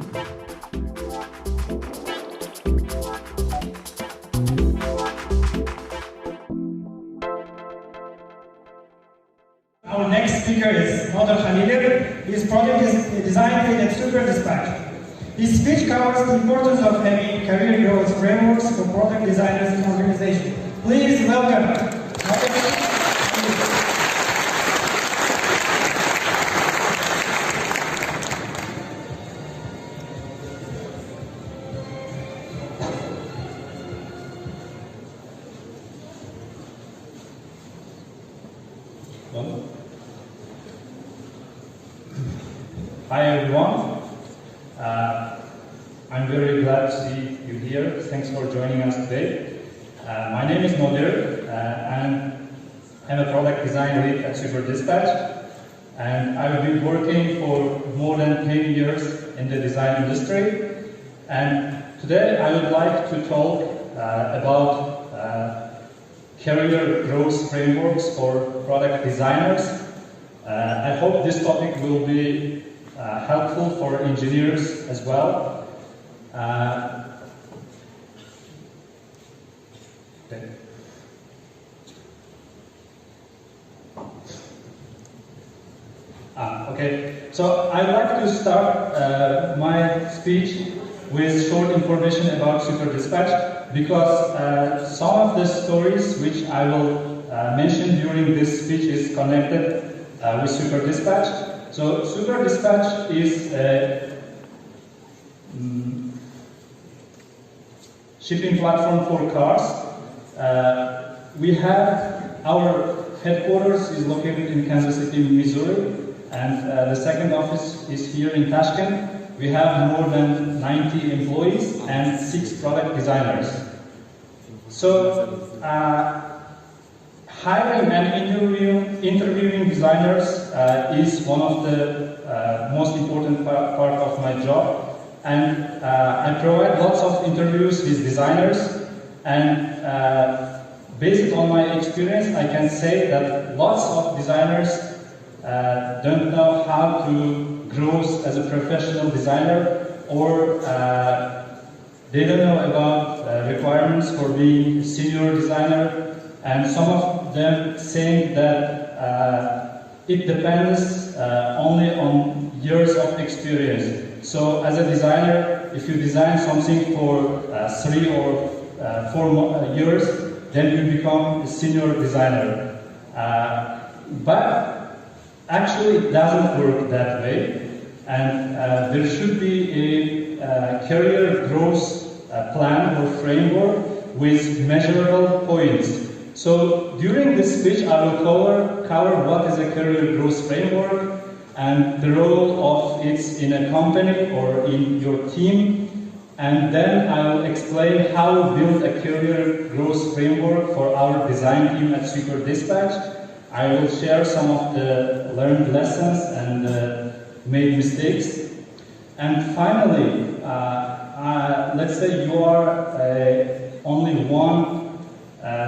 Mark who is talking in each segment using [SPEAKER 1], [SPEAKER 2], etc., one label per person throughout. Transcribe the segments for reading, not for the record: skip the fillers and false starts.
[SPEAKER 1] Our next speaker is Noder Khalilov. His project is design field at Super Dispatch. His speech covers the importance of having career growth frameworks for product designers in organizations. Please welcome Noder Khalilov.
[SPEAKER 2] Hi everyone, I'm very glad to see you here. Thanks for joining us today. My name is Noder and I'm a product design lead at Super Dispatch, and I've been working for more than 10 years in the design industry, and today I would like to talk about career growth frameworks for product designers. I hope this topic will be helpful for engineers as well. Okay, so I'd like to start my speech with short information about Super Dispatch, because some of the stories which I will mention during this speech is connected with Super Dispatch. So Super Dispatch is a shipping platform for cars. We have our headquarters is located in Kansas City, Missouri, and the second office is here in Tashkent. We have more than 90 employees and 6 product designers. So hiring and interviewing designers is one of the most important part of my job, and I provide lots of interviews with designers, and based on my experience I can say that lots of designers don't know how to grow as a professional designer, or they don't know about requirements for being a senior designer, and some of them saying that it depends only on years of experience. So as a designer, if you design something for 3 or 4 years, then you become a senior designer. But actually it doesn't work that way, and there should be a career growth plan or framework with measurable points. So during this speech I will cover what is a career growth framework and the role of it in a company or in your team, and then I will explain how we build a career growth framework for our design team at Super Dispatch. I will share some of the learned lessons and made mistakes. And finally, let's say you are only one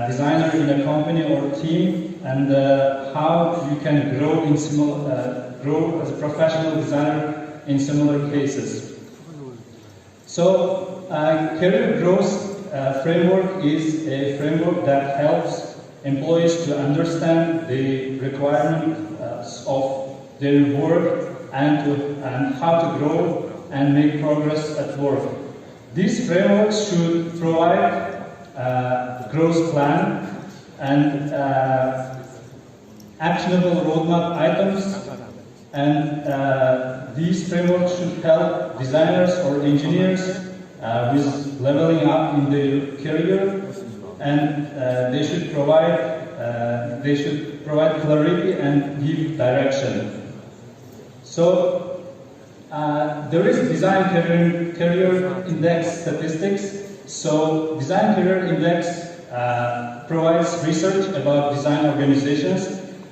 [SPEAKER 2] designer in a company or team, and how you can grow in grow as a professional designer in similar cases. So, career growth framework is a framework that helps employees to understand the requirements of their work and how to grow and make progress at work. These frameworks should provide growth plan and actionable roadmap items, and these frameworks should help designers or engineers with leveling up in their career, and they should provide clarity and give direction. So there is design career index statistics. So Design Career Index provides research about design organizations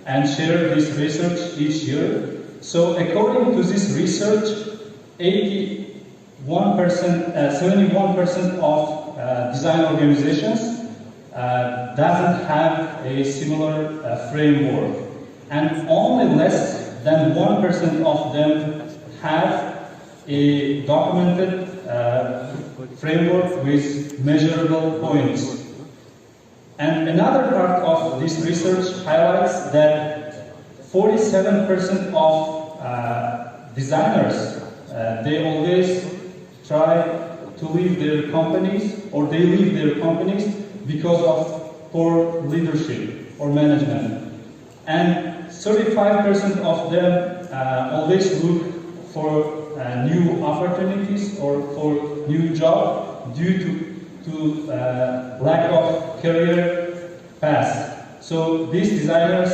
[SPEAKER 2] and share this research each year. So according to this research, 71% of design organizations doesn't have a similar framework, and only less than 1% of them have a documented framework with measurable points. And another part of this research highlights that 47% of designers, they always try to leave their companies, or they leave their companies because of poor leadership or management. And 35% of them always look for new opportunities or for new job due to lack of career path. So these designers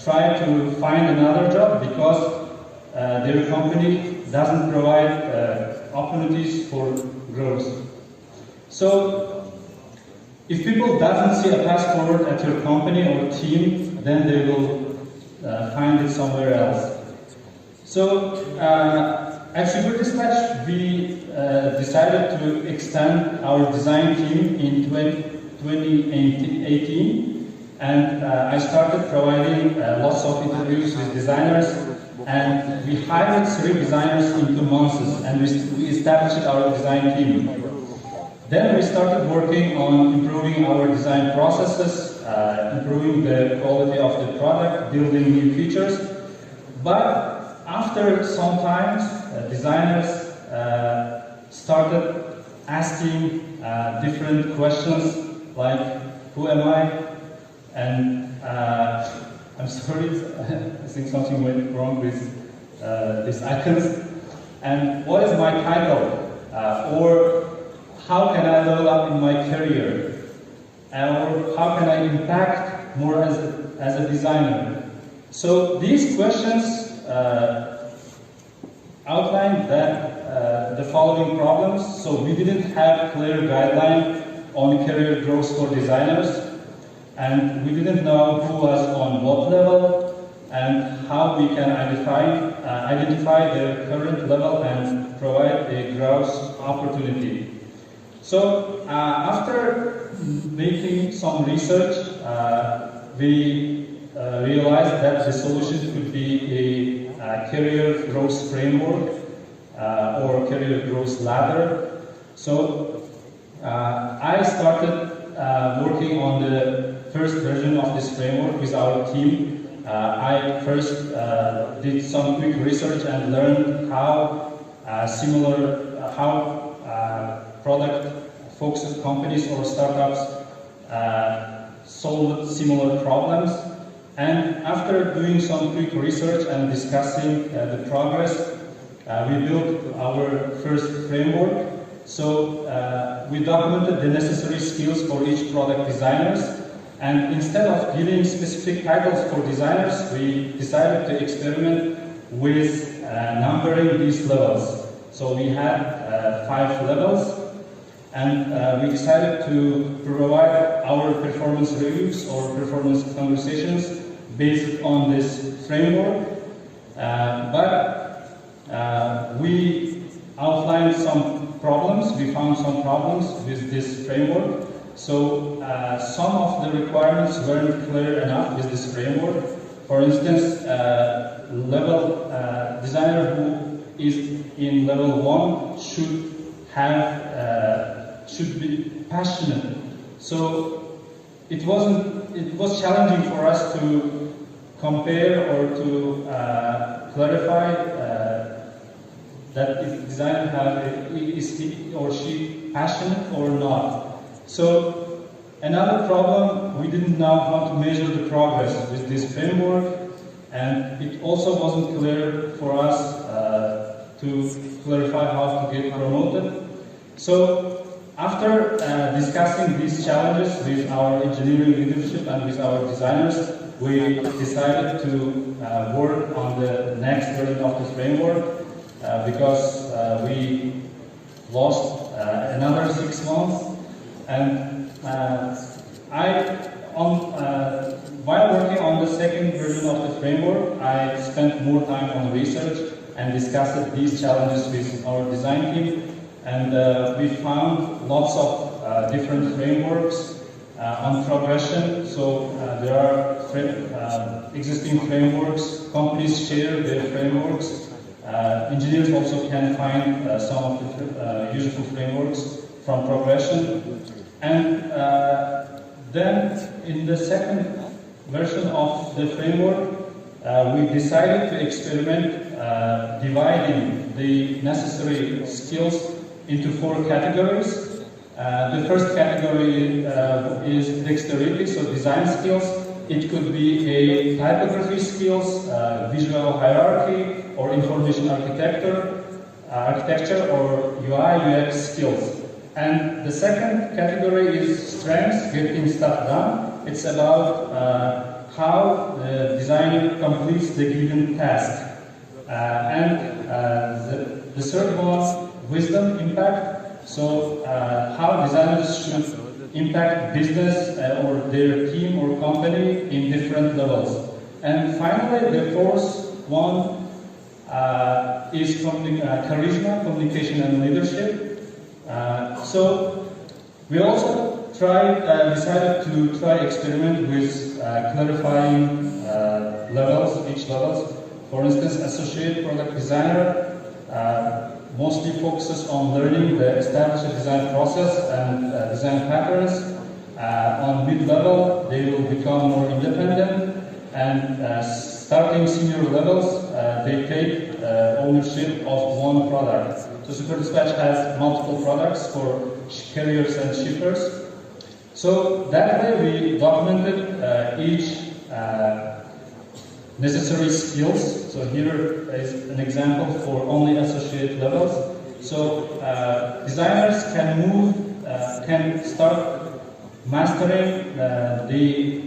[SPEAKER 2] try to find another job because their company doesn't provide opportunities for growth. So if people doesn't see a path forward at your company or team, then they will find it somewhere else. So at Sugar Dispatch, we decided to extend our design team in 2018, and I started providing lots of interviews with designers, and we hired 3 designers in 2 months, and we established our design team. Then we started working on improving our design processes, improving the quality of the product, building new features. But after some time, designers started asking different questions like, who am I? And I'm sorry, I think something went wrong with these icons. And what is my title? Or how can I level up in my career? Or how can I impact more as a designer? So these questions outlined that the following problems. So we didn't have clear guideline on career growth for designers, and we didn't know who was on what level and how we can identify their current level and provide a growth opportunity. So after making some research, we realized that the solution could be a career growth framework or career growth ladder. So I started working on the first version of this framework with our team. I first did some quick research and learned how product-focused companies or startups solve similar problems. And after doing some quick research and discussing the progress, we built our first framework. So we documented the necessary skills for each product designers. And instead of giving specific titles for designers, we decided to experiment with numbering these levels. So we had 5 levels, and we decided to provide our performance reviews or performance conversations based on this framework. We outlined some problems. We found some problems with this framework. So some of the requirements weren't clear enough with this framework. For instance, designer who is in level 1 should be passionate. So it was challenging for us to compare or to clarify that if designer is he or she passionate or not. So another problem, we didn't know how to measure the progress with this framework, and it also wasn't clear for us to clarify how to get promoted. So after discussing these challenges with our engineering leadership and with our designers, we decided to work on the next version of the framework because we lost another 6 months. And while working on the second version of the framework, I spent more time on research and discussed these challenges with our design team. And we found lots of different frameworks on progression. So there are existing frameworks, companies share their frameworks. engineers also can find some of the useful frameworks from progression. And then in the second version of the framework, we decided to experiment dividing the necessary skills into 4 categories. The first category is dexterity, so design skills. It could be a typography skills, visual hierarchy, or information architecture, or UI UX skills. And the second category is strengths, getting stuff done. It's about how the designer completes the given task. The third one, wisdom, impact. So how designers should impact business or their team or company in different levels. And finally, the fourth one is charisma, communication, and leadership. So we also decided to try experiment with clarifying levels, each levels. For instance, associate product designer mostly focuses on learning the established design process and design patterns. On mid-level, they will become more independent, and starting senior levels, they take ownership of one product. So Super Dispatch has multiple products for carriers and shippers. So that way we documented each necessary skills. So here is an example for only associate levels. So designers can start mastering the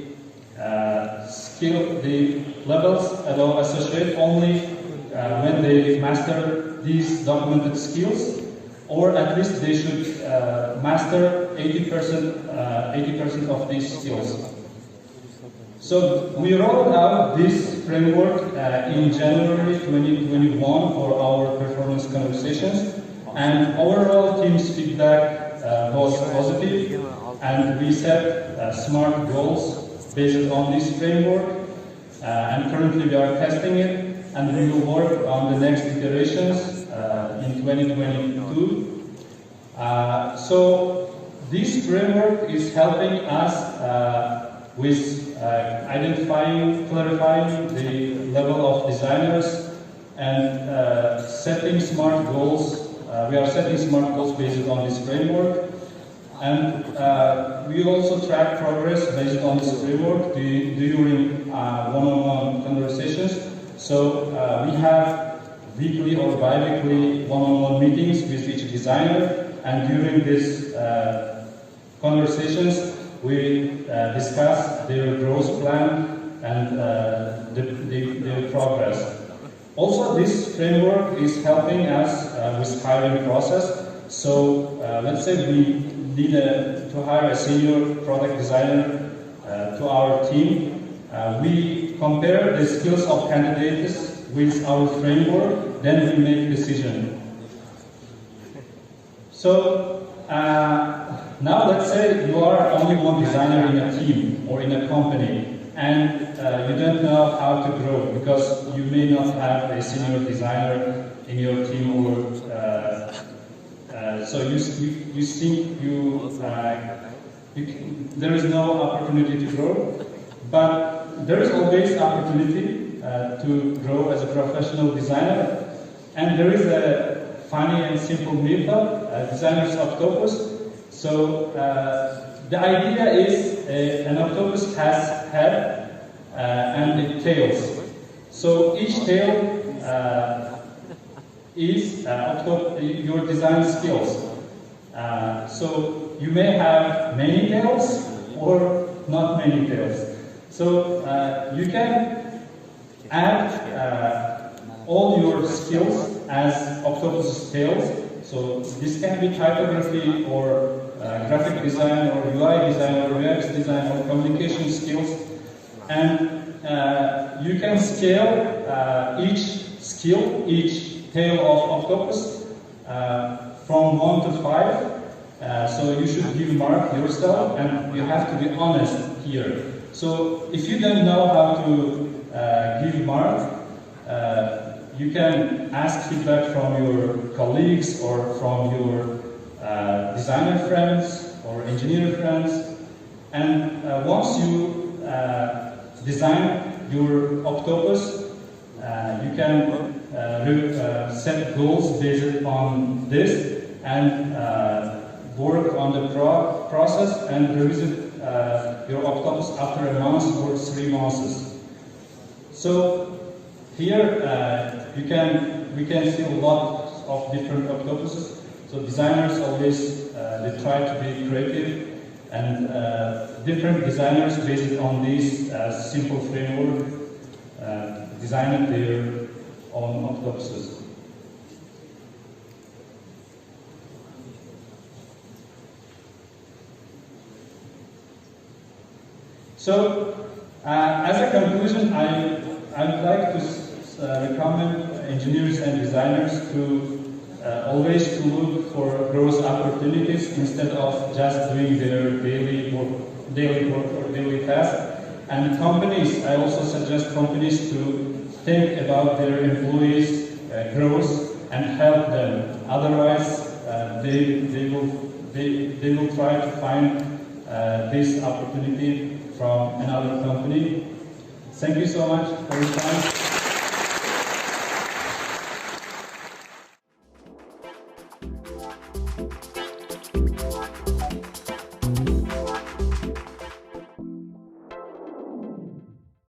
[SPEAKER 2] levels above associate only when they master these documented skills, or at least they should master 80% of these skills. So we rolled out this framework in January 2021 for our performance conversations, and overall team's feedback was positive, and we set SMART goals based on this framework, and currently we are testing it, and we will work on the next iterations in 2022. So this framework is helping us with identifying, clarifying the level of designers, and setting SMART goals. We are setting SMART goals based on this framework, and we also track progress based on this framework during one-on-one conversations. So we have weekly or bi-weekly one-on-one meetings with each designer, and during these conversations we discuss their growth plan and their progress. Also, this framework is helping us with hiring process. So let's say we need to hire a senior product designer to our team. We compare the skills of candidates with our framework, then we make a decision. So now let's say you are only one designer in a team or in a company, and you don't know how to grow because you may not have a senior designer in your team, or so you think there is no opportunity to grow. But there is always opportunity to grow as a professional designer, and there is a funny and simple method, designer's octopus. So the idea is an octopus has head and tails. So each tail is your design skills. So you may have many tails or not many tails. So you can add all your skills as octopus tails. So this can be typography or graphic design or UI design or UX design or communication skills. And you can scale each tail of octopus from 1 to 5. So you should give mark yourself, and you have to be honest here. So if you don't know how to give mark, you can ask feedback from your colleagues or from your designer friends or engineer friends. And once you design your octopus, you can set goals based on this and work on the process and revisit your octopus after a month or 3 months. So here we can see a lot of different octopuses. So designers always they try to be creative, and different designers based on this simple framework designed their own octopuses. So, as a conclusion, I would like to recommend engineers and designers to always to look for growth opportunities instead of just doing their daily work or daily tasks. And companies, I also suggest companies to think about their employees' growth and help them. Otherwise, they will try to find this opportunity from another company. Thank you so much for your time.